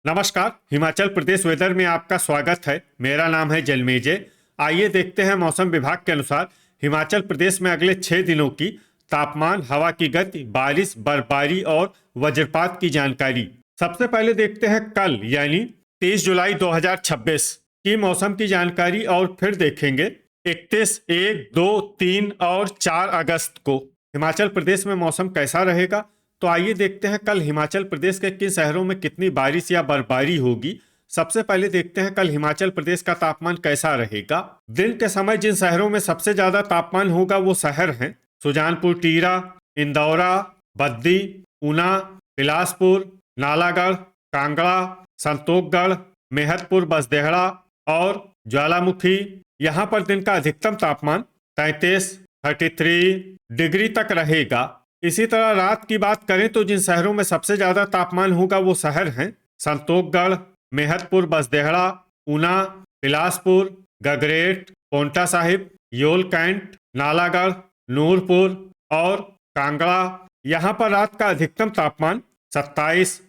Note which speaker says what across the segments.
Speaker 1: नमस्कार। हिमाचल प्रदेश वेदर में आपका स्वागत है। मेरा नाम है जलमेजय। आइए देखते हैं मौसम विभाग के अनुसार हिमाचल प्रदेश में अगले 6 दिनों की तापमान, हवा की गति, बारिश, बर्फबारी और वज्रपात की जानकारी। सबसे पहले देखते हैं कल यानी 30 जुलाई 2026 की मौसम की जानकारी और फिर देखेंगे 31, 1, 2, 3 और 4 अगस्त को हिमाचल प्रदेश में मौसम कैसा रहेगा। तो आइए देखते हैं कल हिमाचल प्रदेश के किन शहरों में कितनी बारिश या बर्फबारी होगी। सबसे पहले देखते हैं कल हिमाचल प्रदेश का तापमान कैसा रहेगा। दिन के समय जिन शहरों में सबसे ज्यादा तापमान होगा वो शहर हैं सुजानपुर, टीरा, इंदौरा, बद्दी, ऊना, बिलासपुर, नालागढ़, कांगड़ा, संतोखगढ़, मेहतपुर, बसदेहड़ा और ज्वालामुखी। यहाँ पर दिन का अधिकतम तापमान 33 डिग्री तक रहेगा। इसी तरह रात की बात करें तो जिन शहरों में सबसे ज्यादा तापमान होगा वो शहर हैं संतोखगढ़, मेहतपुर, बसदेहड़ा, ऊना, बिलासपुर, गगरेट, पोंटा साहिब, योल कैंट, नालागढ़, नूरपुर और कांगड़ा। यहाँ पर रात का अधिकतम तापमान 27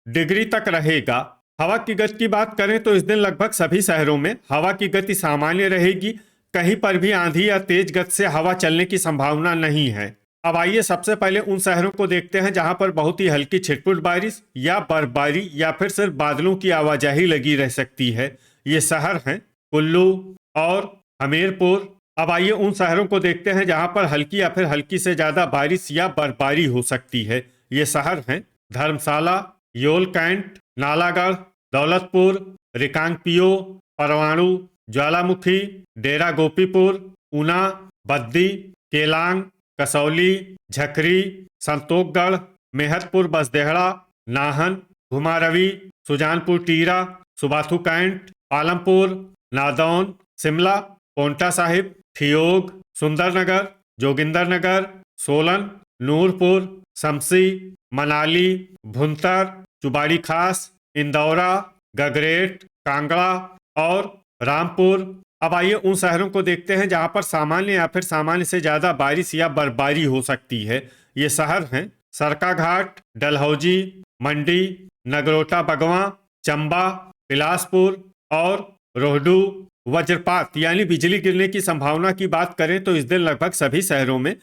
Speaker 1: डिग्री तक रहेगा। हवा की गति की बात करें तो इस दिन लगभग सभी शहरों में हवा की गति सामान्य रहेगी। कहीं पर भी आंधी या तेज गति से हवा चलने की संभावना नहीं है। अब आइए सबसे पहले उन शहरों को देखते हैं जहां पर बहुत ही हल्की छिटपुट बारिश या बर्फबारी या फिर सिर्फ बादलों की आवाजाही लगी रह सकती है। ये शहर हैं कुल्लू और हमीरपुर। अब आइए उन शहरों को देखते हैं जहां पर हल्की या फिर हल्की से ज्यादा बारिश या बर्फबारी हो सकती है। ये शहर हैं धर्मशाला, योल कैंट, नालागढ़, दौलतपुर, रिकांगपिओ, परवाणु, ज्वालामुखी, डेरा गोपीपुर, ऊना, बद्दी, केलांग, कसौली, झकरी, संतोखगढ़, मेहतपुर, बसदेहड़ा, नाहन, घुमारवी, सुजानपुर, टीरा, सुबाथू कैंट, पालमपुर, नादौन, शिमला, पोंटा साहिब, ठियोग, सुंदरनगर, जोगिंदरनगर, सोलन, नूरपुर, शमसी, मनाली, भुंतर, चुबाड़ी खास, इंदौरा, गगरेट, कांगड़ा और रामपुर। अब आइए उन शहरों को देखते हैं जहां पर सामान्य या फिर सामान्य से ज्यादा बारिश या बर्फबारी हो सकती है। ये शहर हैं सरकाघाट, डलहौजी, मंडी, नगरोटा बगवां, चंबा, बिलासपुर और रोहडू। वज्रपात यानी बिजली गिरने की संभावना की बात करें तो इस दिन लगभग सभी शहरों में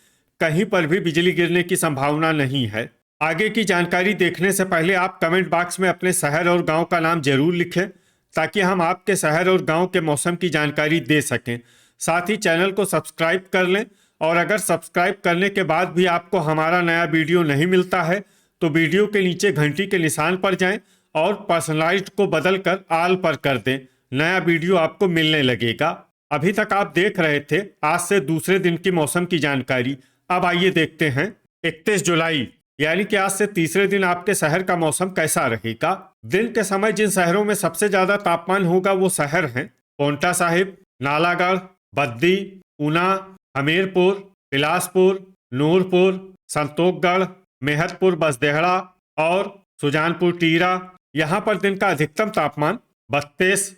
Speaker 1: कहीं पर भी बिजली गिरने की संभावना नहीं है। आगे की जानकारी देखने से पहले आप कमेंट बॉक्स में अपने शहर और गांव का नाम जरूर लिखें ताकि हम आपके शहर और गांव के मौसम की जानकारी दे सकें। साथ ही चैनल को सब्सक्राइब कर लें और अगर सब्सक्राइब करने के बाद भी आपको हमारा नया वीडियो नहीं मिलता है तो वीडियो के नीचे घंटी के निशान पर जाएं और पर्सनलाइज्ड को बदलकर ऑल पर कर दें। नया वीडियो आपको मिलने लगेगा। अभी तक आप देख रहे थे आज से दूसरे दिन की मौसम की जानकारी। अब आइए देखते हैं 31 जुलाई यानी कि आज से तीसरे दिन आपके शहर का मौसम कैसा रहेगा। दिन के समय जिन शहरों में सबसे ज्यादा तापमान होगा वो शहर हैं पोंटा साहिब, नालागढ़, बद्दी, ऊना, हमीरपुर, बिलासपुर, नूरपुर, संतोखगढ़, मेहतपुर, बसदेहड़ा और सुजानपुर, टीरा। यहाँ पर दिन का अधिकतम तापमान 32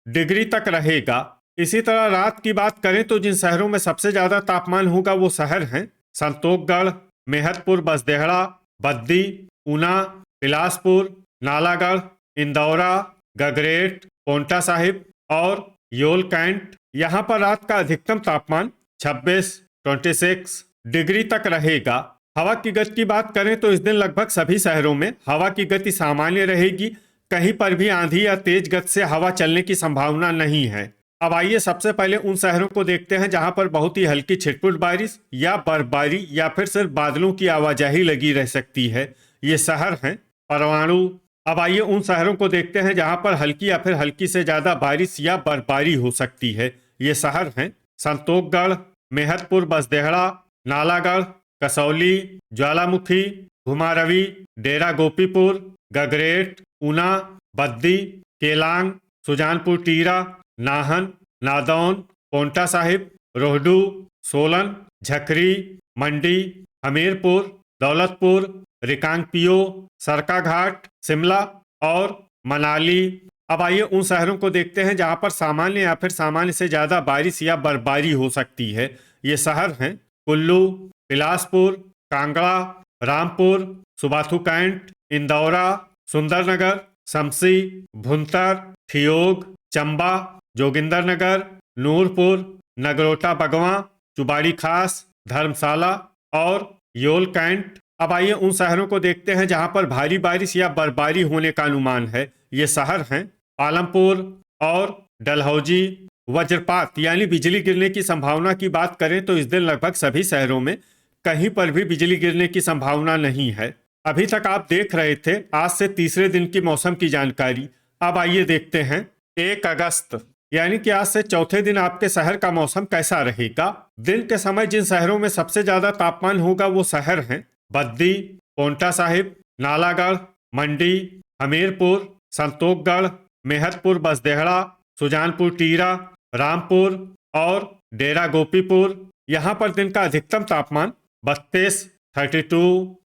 Speaker 1: डिग्री तक रहेगा। इसी तरह रात की बात करें तो जिन शहरों में सबसे ज्यादा तापमान होगा वो शहर हैं संतोखगढ़, मेहतपुर, बसदेहड़ा, बद्दी, ऊना, बिलासपुर, नालागढ़, इंदौरा, गगरेट, पोंटा साहिब और योल कैंट। यहाँ पर रात का अधिकतम तापमान 26 डिग्री तक रहेगा। हवा की गति की बात करें तो इस दिन लगभग सभी शहरों में हवा की गति सामान्य रहेगी। कहीं पर भी आंधी या तेज गति से हवा चलने की संभावना नहीं है। अब आइए सबसे पहले उन शहरों को देखते हैं जहां पर बहुत ही हल्की छिटपुट बारिश या बर्फबारी या फिर सिर्फ बादलों की आवाजाही लगी रह सकती है। ये शहर हैं परवाणु। अब आइए उन शहरों को देखते हैं जहां पर हल्की या फिर हल्की से ज्यादा बारिश या बर्फबारी हो सकती है। ये शहर हैं संतोखगढ़, मेहतपुर, बसदेहड़ा, नालागढ़, कसौली, ज्वालामुखी, घुमारवी, डेरा गोपीपुर, गगरेट, ऊना, बद्दी, केलांग, सुजानपुर, टीरा, नाहन, नादौन, पोंटा साहिब, रोहडू, सोलन, झकरी, मंडी, हमीरपुर, दौलतपुर, रिकांगपिओ, सरकाघाट, शिमला और मनाली। अब आइए उन शहरों को देखते हैं जहां पर सामान्य या फिर सामान्य से ज्यादा बारिश या बर्फबारी हो सकती है। ये शहर हैं कुल्लू, बिलासपुर, कांगड़ा, रामपुर, सुबाथू कैंट, इंदौरा, सुंदरनगर, शमसी, भुंतर, ठियोग, चंबा, जोगिंदरनगर, नूरपुर, नगरोटा बगवां, चुबाड़ी खास, धर्मशाला और योल कैंट। अब आइए उन शहरों को देखते हैं जहां पर भारी बारिश या बर्फबारी होने का अनुमान है। ये शहर हैं पालमपुर और डलहौजी। वज्रपात यानी बिजली गिरने की संभावना की बात करें तो इस दिन लगभग सभी शहरों में कहीं पर भी बिजली गिरने की संभावना नहीं है। अभी तक आप देख रहे थे आज से तीसरे दिन की मौसम की जानकारी। अब आइए देखते हैं 1 अगस्त यानी कि आज से चौथे दिन आपके शहर का मौसम कैसा रहेगा। दिन के समय जिन शहरों में सबसे ज्यादा तापमान होगा वो शहर हैं बद्दी, पोंटा साहिब, नालागढ़, मंडी, हमीरपुर, संतोखगढ़, मेहतपुर बसदेहड़ा, सुजानपुर टीरा, रामपुर और डेरा गोपीपुर। यहाँ पर दिन का अधिकतम तापमान 32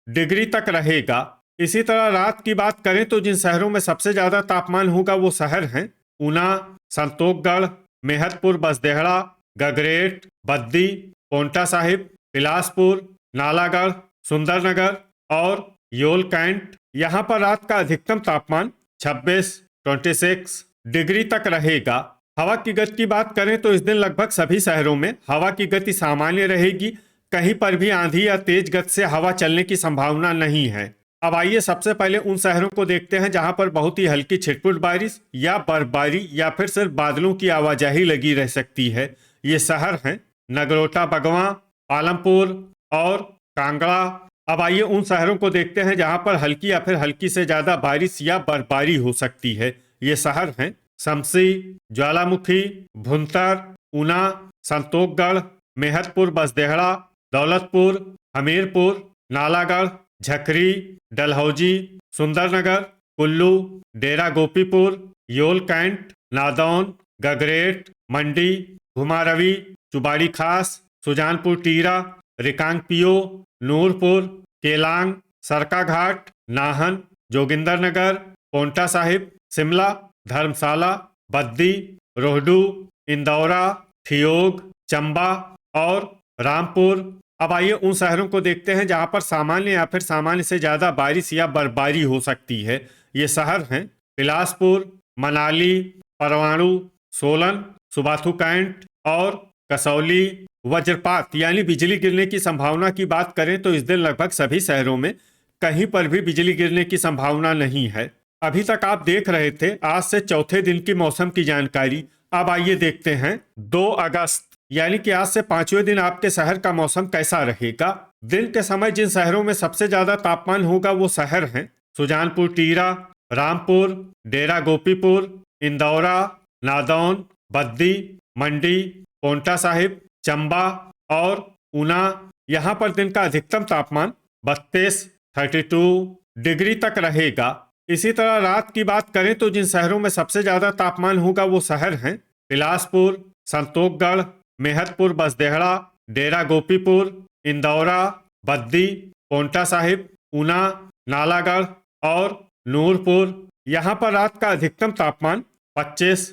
Speaker 1: डिग्री तक रहेगा। इसी तरह रात की बात करें तो जिन शहरों में सबसे ज्यादा तापमान होगा वो शहर हैं ऊना, संतोखगढ़, मेहतपुर बसदेहड़ा, गगरेट, बद्दी, पोंटा साहिब, बिलासपुर, नालागढ़, सुंदरनगर और योल कैंट। यहाँ पर रात का अधिकतम तापमान 26 डिग्री तक रहेगा। हवा की गति की बात करें तो इस दिन लगभग सभी शहरों में हवा की गति सामान्य रहेगी। कहीं पर भी आंधी या तेज गति से हवा चलने की संभावना नहीं है। अब आइए सबसे पहले उन शहरों को देखते हैं जहां पर बहुत ही हल्की छिटपुट बारिश या बर्फबारी या फिर सिर्फ बादलों की आवाजाही लगी रह सकती है। ये शहर हैं नगरोटा बगवां, पालमपुर और कांगड़ा। अब आइए उन शहरों को देखते हैं जहां पर हल्की या फिर हल्की से ज्यादा बारिश या बर्फबारी हो सकती है। ये शहर हैं शमसी, ज्वालामुखी, भुंतर, ऊना, संतोखगढ़, मेहतपुर बसदेहड़ा, दौलतपुर, हमीरपुर, नालागढ़, झकरी, डलहौजी, सुंदरनगर, कुल्लू, डेरा गोपीपुर, योल कैंट, नादौन, गगरेट, मंडी, घुमारवी, चुबाड़ी खास, सुजानपुर टीरा, रिकांगपियो, नूरपुर, केलांग, सरकाघाट, नाहन, जोगिंदरनगर, पोंटा साहिब, शिमला, धर्मशाला, बद्दी, रोहडू, इंदौरा, ठियोग, चंबा और रामपुर। अब आइए उन शहरों को देखते हैं जहां पर सामान्य या फिर सामान्य से ज्यादा बारिश या बर्फबारी हो सकती है। ये शहर हैं बिलासपुर, मनाली, परवाणु, सोलन, सुबाथू कैंट और कसौली। वज्रपात यानी बिजली गिरने की संभावना की बात करें तो इस दिन लगभग सभी शहरों में कहीं पर भी बिजली गिरने की संभावना नहीं है। अभी तक आप देख रहे थे आज से चौथे दिन की मौसम की जानकारी। अब आइए देखते हैं 2 अगस्त यानी कि आज से पांचवें दिन आपके शहर का मौसम कैसा रहेगा। दिन के समय जिन शहरों में सबसे ज्यादा तापमान होगा वो शहर हैं सुजानपुर टीरा, रामपुर, डेरा गोपीपुर, इंदौरा, नादौन, बद्दी, मंडी, पोंटा साहिब, चंबा और ऊना। यहाँ पर दिन का अधिकतम तापमान 32 डिग्री तक रहेगा। इसी तरह रात की बात करें तो जिन शहरों में सबसे ज्यादा तापमान होगा वो शहर हैं बिलासपुर, संतोखगढ़, मेहतपुर बसदेहड़ा, डेरा गोपीपुर, इंदौरा, बद्दी, पोंटा साहिब, ऊना, नालागढ़ और नूरपुर। यहाँ पर रात का अधिकतम तापमान 25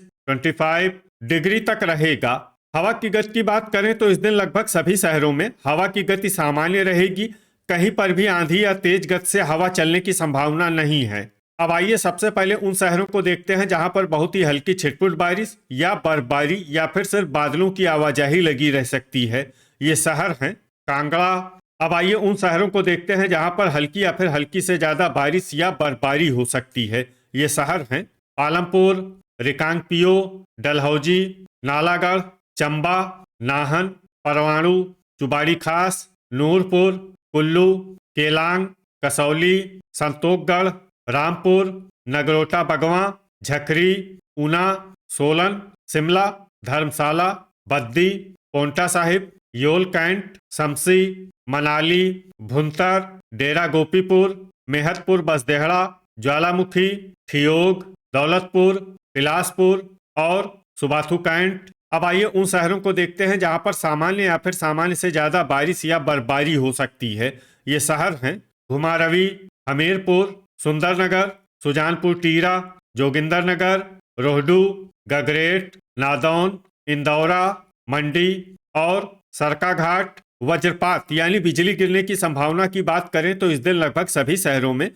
Speaker 1: डिग्री तक रहेगा। हवा की गति की बात करें तो इस दिन लगभग सभी शहरों में हवा की गति सामान्य रहेगी। कहीं पर भी आंधी या तेज गति से हवा चलने की संभावना नहीं है। अब आइए सबसे पहले उन शहरों को देखते हैं जहां पर बहुत ही हल्की छिटपुट बारिश या बर्फबारी या फिर सिर्फ बादलों की आवाजाही लगी रह सकती है। ये शहर हैं कांगड़ा। अब आइए उन शहरों को देखते हैं जहां पर हल्की या फिर हल्की से ज्यादा बारिश या बर्फबारी हो सकती है। ये शहर हैं पालमपुर, रिकांगपियो, डलहौजी, नालागढ़, चंबा, नाहन, परवाणु, चुबाड़ी खास, नूरपुर, कुल्लू, केलांग, कसौली, संतोखगढ़, रामपुर, नगरोटा बगवां, झकरी, ऊना, सोलन, शिमला, धर्मशाला, बद्दी, पोंटा साहिब, योल कैंट, शमसी, मनाली, भुंतर, डेरा गोपीपुर, मेहतपुर बसदेहड़ा, ज्वालामुखी, ठियोग, दौलतपुर, बिलासपुर और सुबाथू कैंट। अब आइए उन शहरों को देखते हैं जहां पर सामान्य या फिर सामान्य से ज्यादा बारिश या बर्फबारी हो सकती है। ये शहर हैं घुमारवी, हमीरपुर, सुंदरनगर, सुजानपुर टीरा, जोगिंदरनगर, रोहडू, गगरेट, नादौन, इंदौरा, मंडी और सरकाघाट। वज्रपात यानी बिजली गिरने की संभावना की बात करें तो इस दिन लगभग सभी शहरों में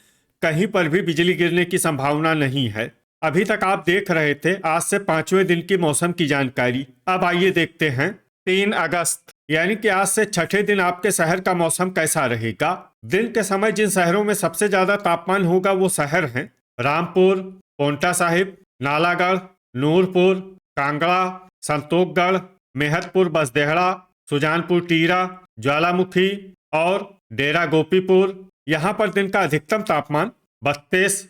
Speaker 1: कहीं पर भी बिजली गिरने की संभावना नहीं है। अभी तक आप देख रहे थे आज से 5वें दिन की मौसम की जानकारी। अब आइए देखते हैं 3 अगस्त यानी कि आज से छठे दिन आपके शहर का मौसम कैसा रहेगा। दिन के समय जिन शहरों में सबसे ज्यादा तापमान होगा वो शहर हैं रामपुर, पोंटा साहिब, नालागढ़, नूरपुर, कांगड़ा, संतोखगढ़, मेहतपुर बसदेहड़ा, सुजानपुर टीरा, ज्वालामुखी और डेरा गोपीपुर। यहाँ पर दिन का अधिकतम तापमान 32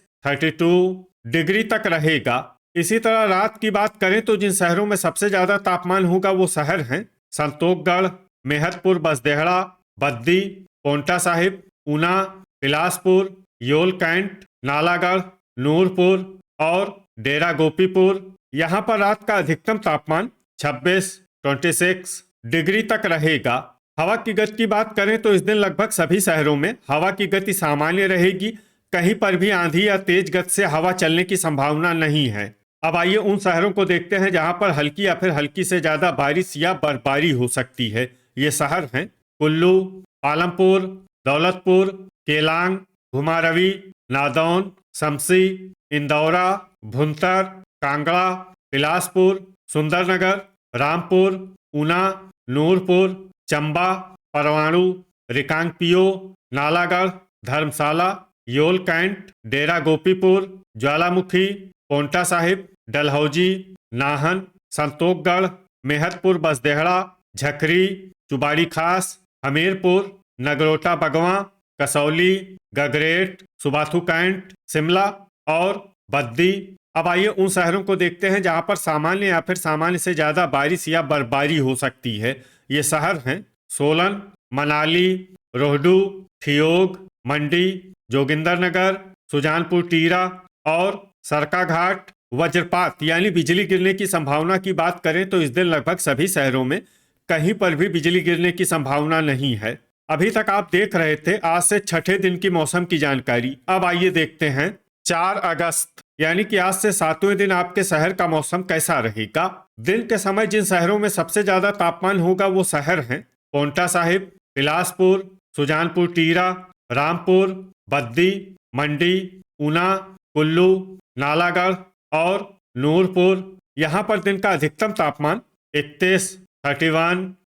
Speaker 1: डिग्री तक रहेगा। इसी तरह रात की बात करें तो जिन शहरों में सबसे ज्यादा तापमान होगा वो शहर हैं संतोखगढ़, मेहतपुर बसदेहड़ा, बद्दी, पोंटा साहिब, ऊना, बिलासपुर, योल कैंट, नालागढ़, नूरपुर और डेरा गोपीपुर। यहाँ पर रात का अधिकतम तापमान 26 डिग्री तक रहेगा। हवा की गति की बात करें तो इस दिन लगभग सभी शहरों में हवा की गति सामान्य रहेगी। कहीं पर भी आंधी या तेज गति से हवा चलने की संभावना नहीं है। अब आइए उन शहरों को देखते हैं जहां पर हल्की या फिर हल्की से ज्यादा बारिश या बर्फबारी हो सकती है। ये शहर हैं कुल्लू, आलमपुर, दौलतपुर, केलांग, घुमारवी, नादौन, शमसी, इंदौरा, भुंतर, कांगड़ा, बिलासपुर, सुंदरनगर, रामपुर, ऊना, नूरपुर, चंबा, परवाणु, रिकांगपियो, नालागढ़, धर्मशाला, योल कैंट, डेरा गोपीपुर, ज्वालामुखी, पोंटा साहिब, डलहौजी, नाहन, संतोखगढ़, मेहतपुर बसदेहड़ा, झकरी, चुबाड़ी खास, हमीरपुर, नगरोटा बगवां, कसौली, गगरेट, सुबाथू कैंट, शिमला और बद्दी। अब आइए उन शहरों को देखते हैं जहां पर सामान्य या फिर सामान्य से ज्यादा बारिश या बर्फबारी हो सकती है। ये शहर हैं सोलन, मनाली, रोहडू, ठियोग, मंडी, जोगिंदरनगर, सुजानपुर टीरा और सरकाघाट। वज्रपात यानी बिजली गिरने की संभावना की बात करें तो इस दिन लगभग सभी शहरों में कहीं पर भी बिजली गिरने की संभावना नहीं है। अभी तक आप देख रहे थे आज से छठे दिन की मौसम की जानकारी। अब आइए देखते हैं 4 अगस्त यानी कि आज से 7वें दिन आपके शहर का मौसम कैसा रहेगा। दिन के समय जिन शहरों में सबसे ज्यादा तापमान होगा वो शहर हैं पोंटा साहिब, बिलासपुर, सुजानपुर टीरा, रामपुर, बद्दी, मंडी, ऊना, कुल्लू, नालागढ़ और नूरपुर। यहाँ पर दिन का अधिकतम तापमान 31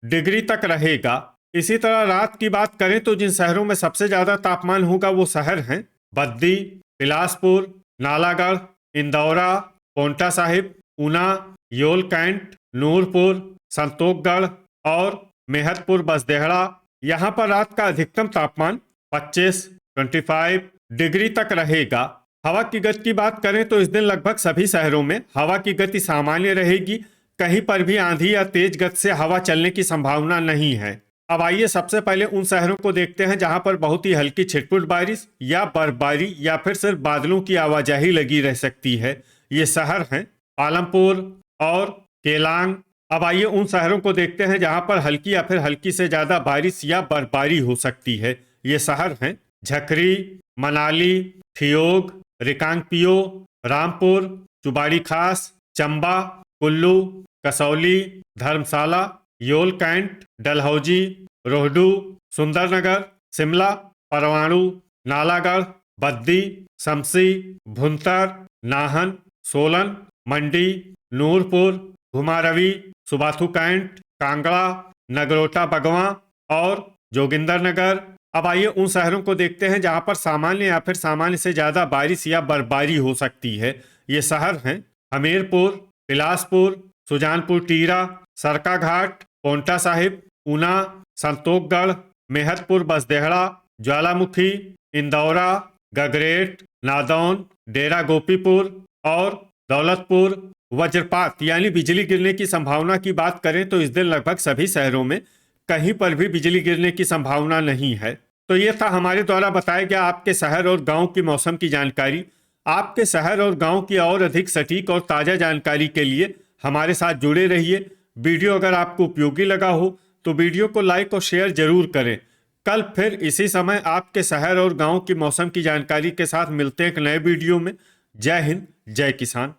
Speaker 1: डिग्री तक रहेगा। इसी तरह रात की बात करें तो जिन शहरों में सबसे ज्यादा तापमान होगा वो शहर हैं बद्दी, बिलासपुर, नालागढ़, इंदौरा, पोंटा साहिब, ऊना, योल कैंट, नूरपुर, संतोखगढ़ और मेहतपुर बसदेहड़ा। यहाँ पर रात का अधिकतम तापमान 25 डिग्री तक रहेगा। हवा की गति की बात करें तो इस दिन लगभग सभी शहरों में हवा की गति सामान्य रहेगी। कहीं पर भी आंधी या तेज गति से हवा चलने की संभावना नहीं है। अब आइए सबसे पहले उन शहरों को देखते हैं जहां पर बहुत ही हल्की छिटपुट बारिश या बर्फबारी या फिर सिर्फ बादलों की आवाजाही लगी रह सकती है। ये शहर हैं आलमपुर और केलांग। अब आइए उन शहरों को देखते हैं जहां पर हल्की या फिर हल्की से ज्यादा बारिश या बर्फबारी हो सकती है। ये शहर हैं झकरी, मनाली, ठियोग, रिकांगपियो, रामपुर, चुबाड़ी खास, चंबा, कुल्लू, कसौली, धर्मशाला, योल कैंट, डलहौजी, रोहडू, सुंदरनगर, शिमला, परवाणु, नालागढ़, बद्दी, शमसी, भुंतर, नाहन, सोलन, मंडी, नूरपुर, घुमारवी, सुबाथू कैंट, कांगड़ा, नगरोटा बगवां और जोगिंदरनगर। अब आइए उन शहरों को देखते हैं जहां पर सामान्य या फिर सामान्य से ज्यादा बारिश या बर्फबारी हो सकती है। ये शहर हैं हमीरपुर, बिलासपुर, सुजानपुर टीरा, सरकाघाट, पोंटा साहिब, ऊना, संतोखगढ़, मेहतपुर बसदेहड़ा, ज्वालामुखी, इंदौरा, गगरेट, नादौन, डेरा गोपीपुर और दौलतपुर। वज्रपात यानी बिजली गिरने की संभावना की बात करें तो इस दिन लगभग सभी शहरों में कहीं पर भी बिजली गिरने की संभावना नहीं है। तो ये था हमारे द्वारा बताया गया आपके शहर और गांव की मौसम की जानकारी। आपके शहर और गांव की और अधिक सटीक और ताज़ा जानकारी के लिए हमारे साथ जुड़े रहिए। वीडियो अगर आपको उपयोगी लगा हो तो वीडियो को लाइक और शेयर जरूर करें। कल फिर इसी समय आपके शहर और गांव की मौसम की जानकारी के साथ मिलते हैं एक नए वीडियो में। जय हिंद, जय किसान।